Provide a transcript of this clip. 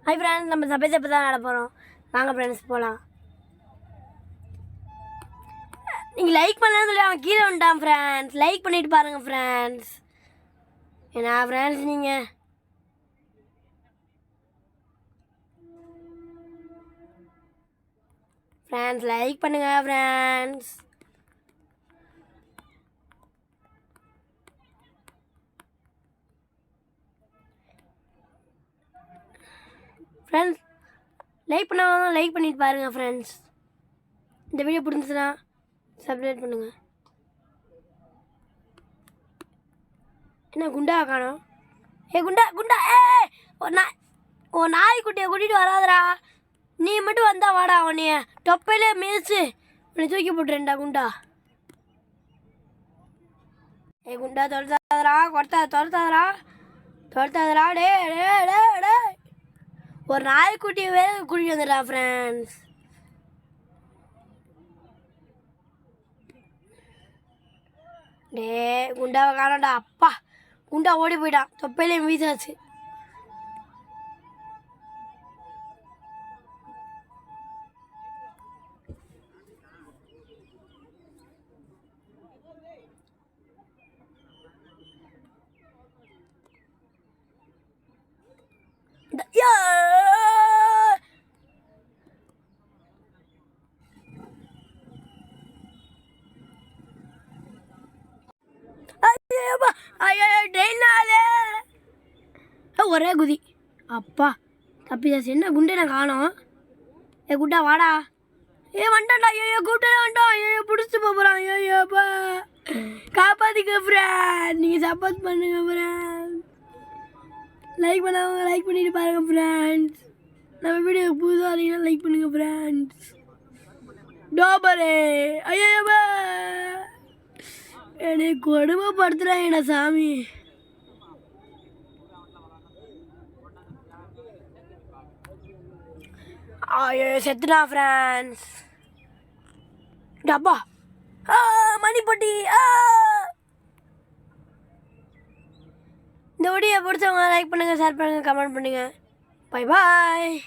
Hi friends, நம்ம சப்பை தான் நட போகிறோம். வாங்க ஃப்ரெண்ட்ஸ் போகலாம். நீங்கள் லைக் பண்ணலன்னு சொல்லி அவன் கீழே வந்துட்டான் ஃப்ரெண்ட்ஸ். லைக் பண்ணிவிட்டு பாருங்கள் ஃப்ரெண்ட்ஸ். ஏன்னா ஃப்ரெண்ட்ஸ் நீங்கள் ஃப்ரெண்ட்ஸ் லைக் பண்ணுங்கள் ஃப்ரெண்ட்ஸ். ஃப்ரெண்ட்ஸ் லைக் பண்ணாமல் லைக் பண்ணிட்டு பாருங்கள் ஃப்ரெண்ட்ஸ். இந்த வீடியோ பிடிச்சிச்சுன்னா சப்ஸ்கிரைப் பண்ணுங்கள். என்ன குண்டா காணோம்? குண்டா குண்டா நாய்க்குட்டியை கூட்டிகிட்டு வராதரா. நீ மட்டும் வந்தா வாடா. உன்னைய தொப்பையிலே மிதிச்சு உன்னை தூக்கி போட்டுறேன்டா குண்டா. குண்டா துரத்தாதரா, துரத்தாதரா டே டே டே டே. ஒரு நாய்க்குட்டியை வேற கூட்டிகிட்டு வந்துடா ஃப்ரெண்ட்ஸ். டே குண்டாவை காணோண்டா. அப்பா குண்டா ஓடி போயிட்டான். தொப்பையிலே வீசாச்சு. ஒரே குதி. அப்பா தப்பிதாச்சு. என்ன குண்டை நான் காணோம். குண்டா வாடா. வந்துட்டான்டா. கூப்பிட்டே வந்துட்டான். பிடிச்சி போகிறான். ஐயோப்பா காப்பாற்றிக்க ஃப்ரெண்ட். நீங்கள் சப்போர்ட் பண்ணுங்க ஃப்ரெண்ட். லைக் பண்ணாமல் லைக் பண்ணிட்டு பாருங்க ஃப்ரெண்ட்ஸ். நம்ம வீடியோ புதுசாக இருந்தீங்கன்னா லைக் பண்ணுங்க ஃப்ரெண்ட்ஸ். டோபரே ஐயோப்பா என்னை கொடுமைப்படுத்துகிறான் சாமி. செத்துடா ஃப்ரெண்ட்ஸ். டப்பா மணிப்பட்டி. இந்த வீடியோ பிடிச்சவங்க லைக் பண்ணுங்கள், ஷேர் பண்ணுங்கள், கமெண்ட் பண்ணுங்கள். Bye bye.